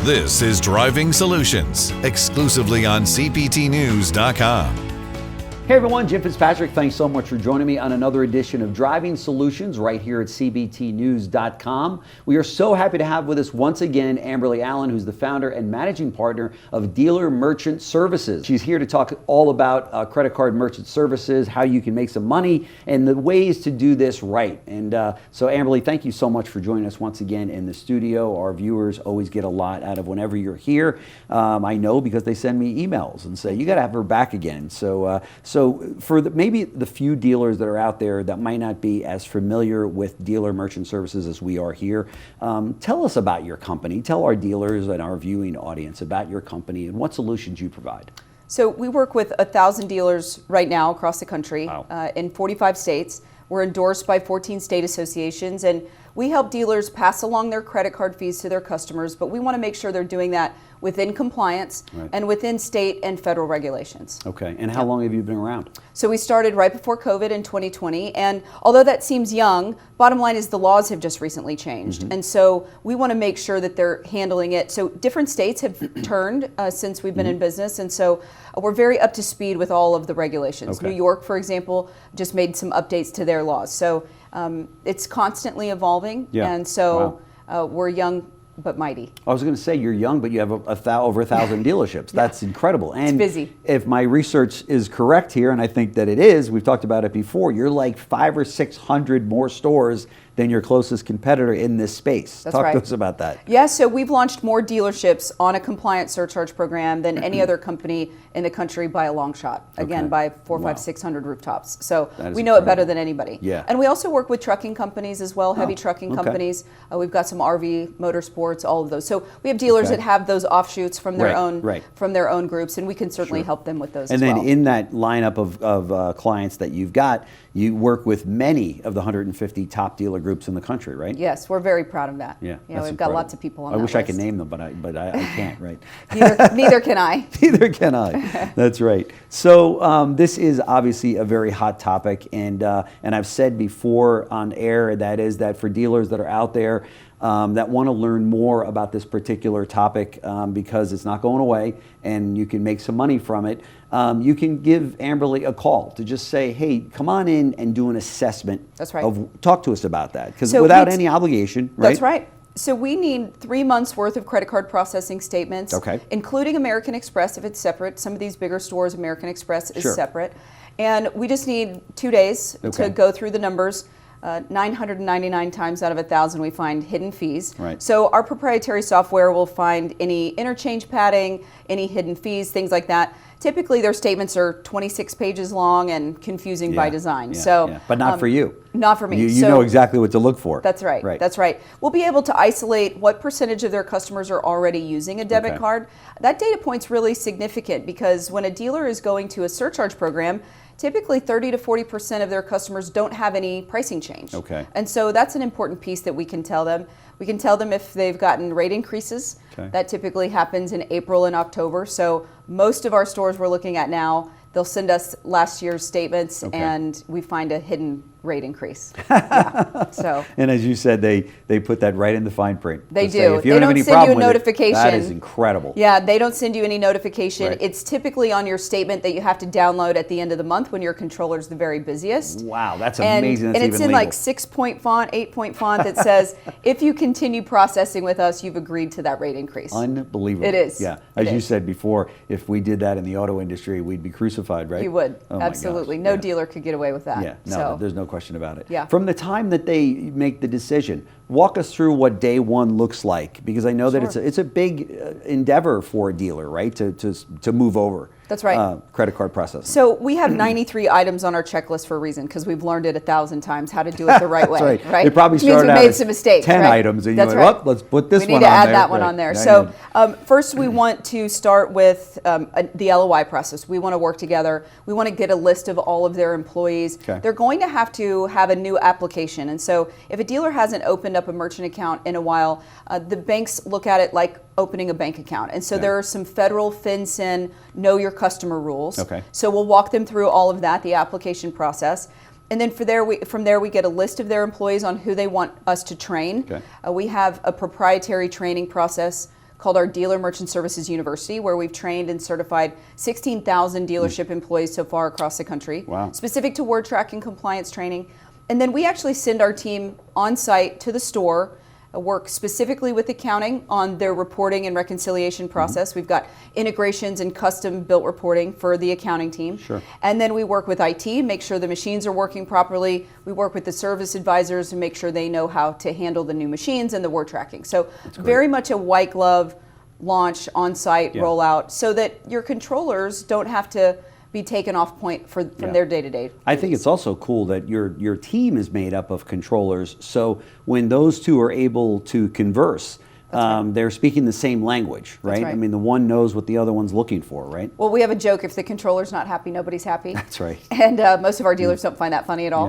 This is Driving Solutions, exclusively on CPTnews.com. Hey everyone, Jim Fitzpatrick. Thanks so much for joining me on another edition of Driving Solutions right here at CPTnews.com. We are so happy to have with us once again Amberly Allen, who's the founder and managing partner of Dealer Merchant Services. She's here to talk all about credit card merchant services, how you can make some money, and the ways to do this right. And so Amberly, thank you so much for joining us once again in the studio. Our viewers always get a lot out of whenever you're here. I know because they send me emails and say, you got to have her back again. So for maybe the few dealers that are out there that might not be as familiar with Dealer Merchant Services as we are here, tell us about your company. Tell our dealers and our viewing audience about your company and what solutions you provide. So we work with 1,000 dealers right now across the country. Wow. In 45 states. We're endorsed by 14 state associations, and we help dealers pass along their credit card fees to their customers, but we want to make sure they're doing that within compliance and within state and federal regulations. Okay, and how long have you been around? So we started right before COVID in 2020, and although that seems young, bottom line is the laws have just recently changed. And so we want to make sure that they're handling it. So different states have turned since we've been in business, and so we're very up to speed with all of the regulations. Okay. New York, for example, just made some updates to their laws. So it's constantly evolving, and so we're young but mighty. I was going to say you're young, but you have over 1,000 dealerships. That's incredible. And it's busy. If my research is correct here, and I think that it is, we've talked about it before, you're like 500 or 600 more stores than your closest competitor in this space. That's Talk right. to us about that. Yeah, so we've launched more dealerships on a compliant surcharge program than any other company in the country by a long shot. Again, by 400, 500, 600 rooftops. So we know it better than anybody. Yeah. And we also work with trucking companies as well, heavy trucking companies. We've got some RV, motorsports, all of those. So we have dealers that have those offshoots from their own groups, and we can certainly help them with those and as well. And then in that lineup of clients that you've got, you work with many of the 150 top dealer groups in the country, right? Yes, we're very proud of that. Yeah, we've got lots of people on that I wish I list. could name them, but I can't, right? Neither can I. Neither can I. That's right. So this is obviously a very hot topic, and I've said before on air that for dealers that are out there that want to learn more about this particular topic because it's not going away and you can make some money from it, you can give Amberly a call to just say, hey, come on in and do an assessment. That's right. Talk to us about that, because without any obligation, right? That's right. So we need 3 months worth of credit card processing statements, including American Express if it's separate. Some of these bigger stores, American Express is separate. And we just need 2 days to go through the numbers. 999 times out of 1,000 we find hidden fees. Right. So our proprietary software will find any interchange padding, any hidden fees, things like that. Typically their statements are 26 pages long and confusing by design. But not for you. Not for me. You know exactly what to look for. That's right. That's right. We'll be able to isolate what percentage of their customers are already using a debit card. That data point's really significant because when a dealer is going to a surcharge program, typically 30 to 40% of their customers don't have any pricing change. And so that's an important piece that we can tell them. We can tell them if they've gotten rate increases. That typically happens in April and October. So most of our stores we're looking at now, they'll send us last year's statements and we find a hidden rate increase. And as you said, they put that right in the fine print. They do. If you don't have any send you a problem with notification. that is incredible. Yeah, they don't send you any notification. It's typically on your statement that you have to download at the end of the month when your controller's the very busiest. Wow, that's amazing. And it's in like 6-point font, 8-point font that says, if you continue processing with us, you've agreed to that rate increase. Unbelievable. It is. Yeah. As you said before, if we did that in the auto industry, we'd be crucified, right? You would. Oh Absolutely. No dealer could get away with that. Yeah, no, there's no question about it. Yeah. From the time that they make the decision, walk us through what day one looks like, because I know that it's a big endeavor for a dealer, right, to move over. That's right. Credit card processing. So we have 93 items on our checklist for a reason, because we've learned it 1,000 times how to do it the right way. Right. It probably started out as 10 items, and you're like, well, let's put this one on there. We need to add that one on there. So first we want to start with the LOI process. We want to work together. We want to get a list of all of their employees. They're going to have a new application. And so if a dealer hasn't opened up a merchant account in a while, the banks look at it like opening a bank account. And so there are some federal FinCEN know your customer rules. So we'll walk them through all of that, the application process. And then from there we get a list of their employees on who they want us to train. We have a proprietary training process called our Dealer Merchant Services University, where we've trained and certified 16,000 dealership employees so far across the country, specific to word tracking compliance training. And then we actually send our team on site to the store, work specifically with accounting on their reporting and reconciliation process. We've got integrations and custom built reporting for the accounting team. And then we work with IT, make sure the machines are working properly. We work with the service advisors to make sure they know how to handle the new machines and the word tracking. So very much a white glove launch, on-site rollout, so that your controllers don't have to be taken off point from their day-to-day. I think it's also cool that your team is made up of controllers, so when those two are able to converse, they're speaking the same language, right? I mean, the one knows what the other one's looking for, right? Well, we have a joke, if the controller's not happy, nobody's happy. That's right. And most of our dealers don't find that funny at all.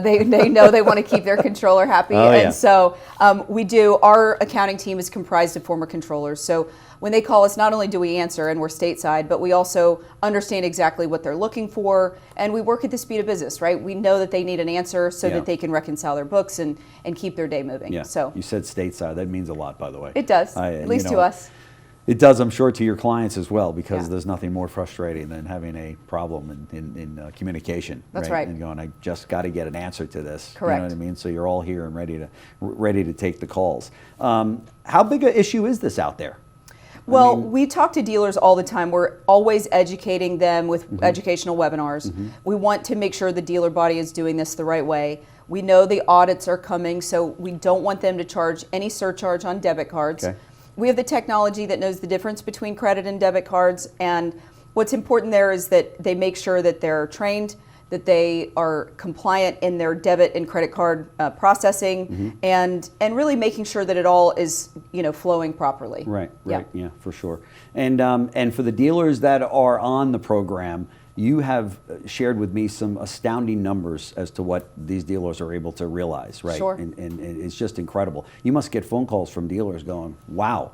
They know they want to keep their controller happy. So our accounting team is comprised of former controllers. So when they call us, not only do we answer, and we're stateside, but we also understand exactly what they're looking for, and we work at the speed of business, right? We know that they need an answer so that they can reconcile their books and keep their day moving. So you said stateside. That means a lot, by the way. It does, at least to us. It does, I'm sure, to your clients as well, because there's nothing more frustrating than having a problem in communication. That's right. And going, I just got to get an answer to this. Correct. You know what I mean? So you're all here and ready to take the calls. How big an issue is this out there? Well, we talk to dealers all the time. We're always educating them with educational webinars. We want to make sure the dealer body is doing this the right way. We know the audits are coming, so we don't want them to charge any surcharge on debit cards. We have the technology that knows the difference between credit and debit cards, and what's important there is that they make sure that they're trained, that they are compliant in their debit and credit card processing, and really making sure that it all is flowing properly. Right. Yeah, for sure. And for the dealers that are on the program, you have shared with me some astounding numbers as to what these dealers are able to realize, right? Sure. And it's just incredible. You must get phone calls from dealers going, "Wow,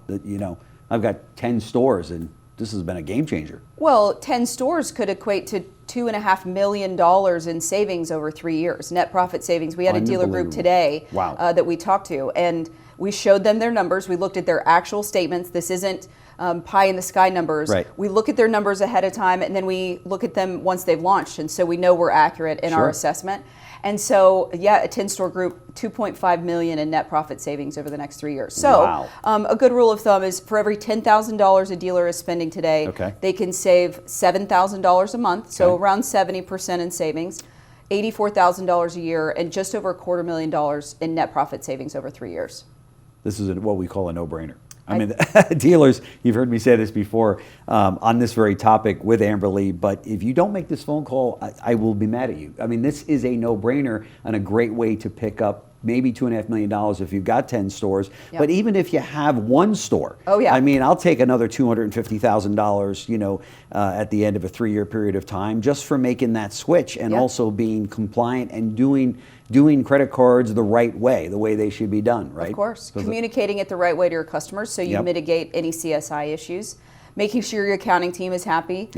I've got 10 stores and this has been a game changer." Well, 10 stores could equate to $2.5 million in savings over 3 years, net profit savings. We had a dealer group today that we talked to, and we showed them their numbers. We looked at their actual statements. This isn't pie in the sky numbers. We look at their numbers ahead of time, and then we look at them once they've launched, and so we know we're accurate in our assessment. And so, a 10-store group, $2.5 million in net profit savings over the next 3 years. So, a good rule of thumb is for every $10,000 a dealer is spending today, they can save $7,000 a month, so around 70% in savings, $84,000 a year, and just over $250,000 in net profit savings over 3 years. This is what we call a no-brainer. I mean, dealers, you've heard me say this before on this very topic with Amberly, but if you don't make this phone call, I will be mad at you. I mean, this is a no-brainer and a great way to pick up maybe $2.5 million if you've got 10 stores. But even if you have one store, I mean, I'll take another $250,000, at the end of a 3-year period of time just for making that switch and also being compliant and doing credit cards the right way, the way they should be done, right? Of course. Communicating it the right way to your customers so you mitigate any CSI issues. Making sure your accounting team is happy.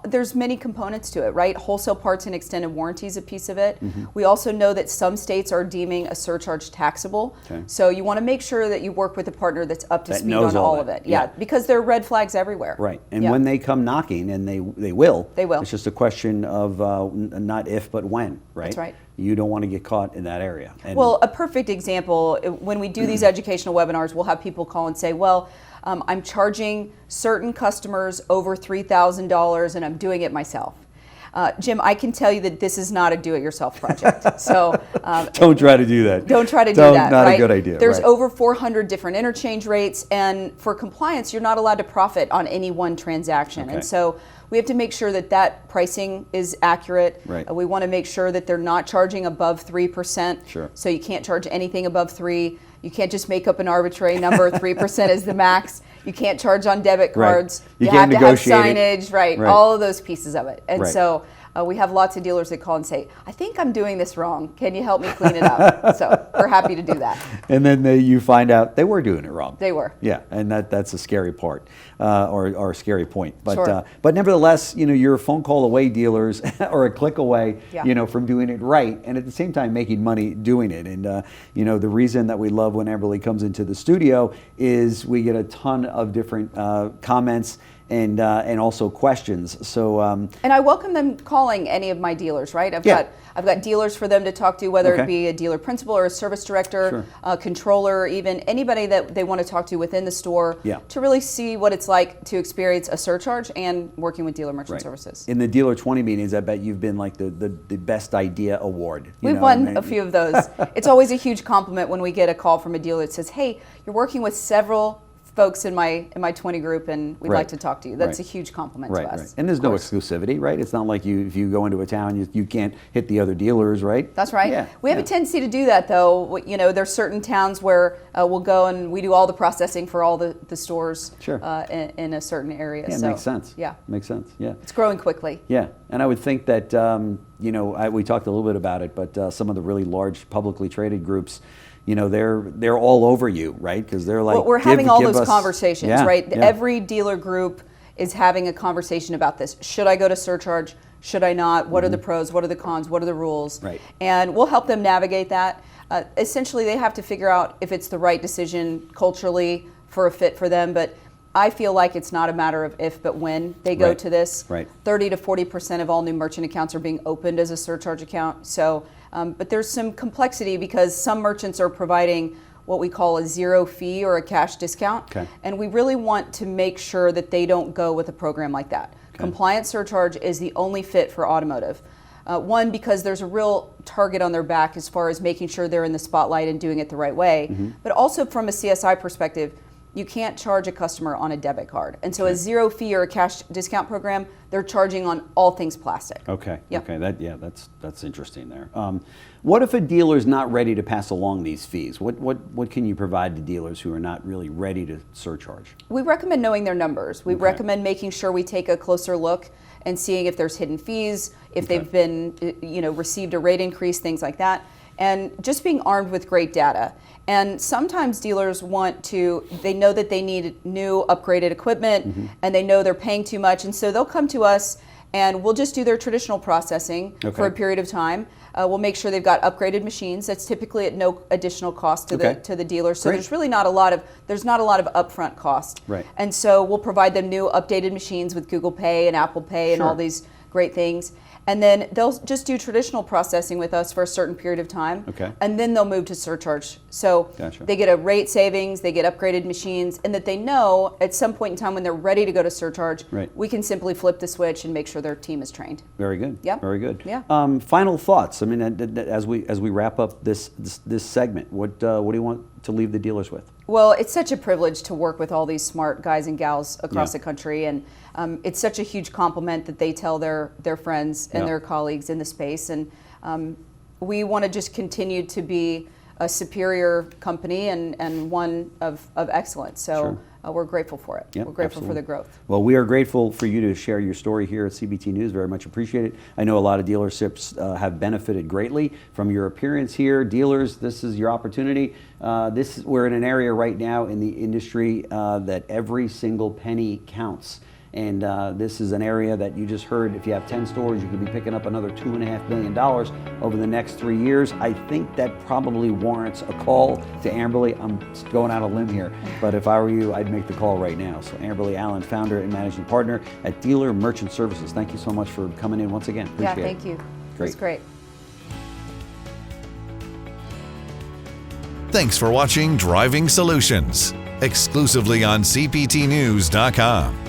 There's many components to it, right? Wholesale parts and extended warranty is a piece of it. We also know that some states are deeming a surcharge taxable. So you want to make sure that you work with a partner that's up to speed on all of it. Because there are red flags everywhere. Right. And when they come knocking, and they will. It's just a question of not if, but when, right? That's right. You don't want to get caught in that area. And well, a perfect example, when we do these educational webinars, we'll have people call and say, well, I'm charging certain customers over $3,000 and I'm doing it myself. Jim, I can tell you that this is not a do-it-yourself project. So don't try to do that. Don't try to do that. Not a good idea. There's over 400 different interchange rates, and for compliance, you're not allowed to profit on any one transaction. And so we have to make sure that that pricing is accurate. We want to make sure that they're not charging above 3%. So you can't charge anything above 3%. You can't just make up an arbitrary number. 3% is the max. You can't charge on debit cards. You have can't to have negotiate signage. All of those pieces of it. And so we have lots of dealers that call and say, I think I'm doing this wrong. Can you help me clean it up? So we're happy to do that. And then you find out they were doing it wrong. They were. Yeah, and that's a scary part, or a scary point. But Sure. But nevertheless, you're a phone call away, dealers, or a click away, Yeah. from doing it right, and at the same time making money doing it. And the reason that we love when Amberly comes into the studio is we get a ton of different comments and also questions. So and I welcome them calling any of my dealers, right? I've got dealers for them to talk to, whether it be a dealer principal or a service director, controller, even anybody that they want to talk to within the store to really see what it's like to experience a surcharge and working with dealer merchant services. In the Dealer 20 meetings, I bet you've been like the best idea award. We've won a few of those. It's always a huge compliment when we get a call from a dealer that says, hey, you're working with several folks in my 20 group and we'd like to talk to you. That's a huge compliment to us. Right. And there's no exclusivity, right? It's not like if you go into a town, you can't hit the other dealers, right? That's right. Yeah. We have a tendency to do that though. There's certain towns where we'll go and we do all the processing for all the stores in a certain area. Yeah, so, makes sense. Yeah. Makes sense, yeah. It's growing quickly. Yeah, and I would think that, we talked a little bit about it, but some of the really large publicly traded groups, they're all over you, right? Because they're like, well, we're having all those conversations, right? Yeah. Every dealer group is having a conversation about this. Should I go to surcharge? Should I not? What are the pros? What are the cons? What are the rules? Right. And we'll help them navigate that. Essentially, they have to figure out if it's the right decision culturally for a fit for them. But I feel like it's not a matter of if, but when they go to this. Right. 30 to 40% of all new merchant accounts are being opened as a surcharge account. So, but there's some complexity because some merchants are providing what we call a zero fee or a cash discount. Okay. And we really want to make sure that they don't go with a program like that. Okay. Compliance surcharge is the only fit for automotive. One, because there's a real target on their back as far as making sure they're in the spotlight and doing it the right way. But also from a CSI perspective, you can't charge a customer on a debit card. And so a zero fee or a cash discount program, they're charging on all things plastic. Okay. Yep. Okay. That's interesting there. What if a dealer's not ready to pass along these fees? What can you provide to dealers who are not really ready to surcharge? We recommend knowing their numbers. We recommend making sure we take a closer look and seeing if there's hidden fees, if they've been, received a rate increase, things like that. And just being armed with great data. And sometimes dealers they know that they need new upgraded equipment and they know they're paying too much. And so they'll come to us and we'll just do their traditional processing for a period of time. We'll make sure they've got upgraded machines. That's typically at no additional cost to the dealer. So there's really not a lot of upfront cost. Right. And so we'll provide them new updated machines with Google Pay and Apple Pay and all these great things. And then they'll just do traditional processing with us for a certain period of time. Okay. And then they'll move to surcharge. So they get a rate savings, they get upgraded machines, and that they know at some point in time when they're ready to go to surcharge, we can simply flip the switch and make sure their team is trained. Very good. Yeah. Very good. Yeah. Final thoughts. I mean, as we wrap up this segment, what do you want to leave the dealers with? Well, it's such a privilege to work with all these smart guys and gals across the country, and it's such a huge compliment that they tell their friends and their colleagues in the space. And we want to just continue to be a superior company and one of excellence. So we're grateful for it. Yep, we're grateful for the growth. Well, we are grateful for you to share your story here at CBT News. Very much appreciate it. I know a lot of dealerships have benefited greatly from your appearance here. Dealers, this is your opportunity. We're in an area right now in the industry that every single penny counts. And this is an area that you just heard, if you have 10 stores, you could be picking up another $2.5 million over the next 3 years. I think that probably warrants a call to Amberly. I'm going out on a limb here, but if I were you, I'd make the call right now. So Amberly Allen, founder and managing partner at Dealer Merchant Services. Thank you so much for coming in once again. Appreciate it. Thank you. Great. It's great. Thanks for watching Driving Solutions, exclusively on CPTnews.com.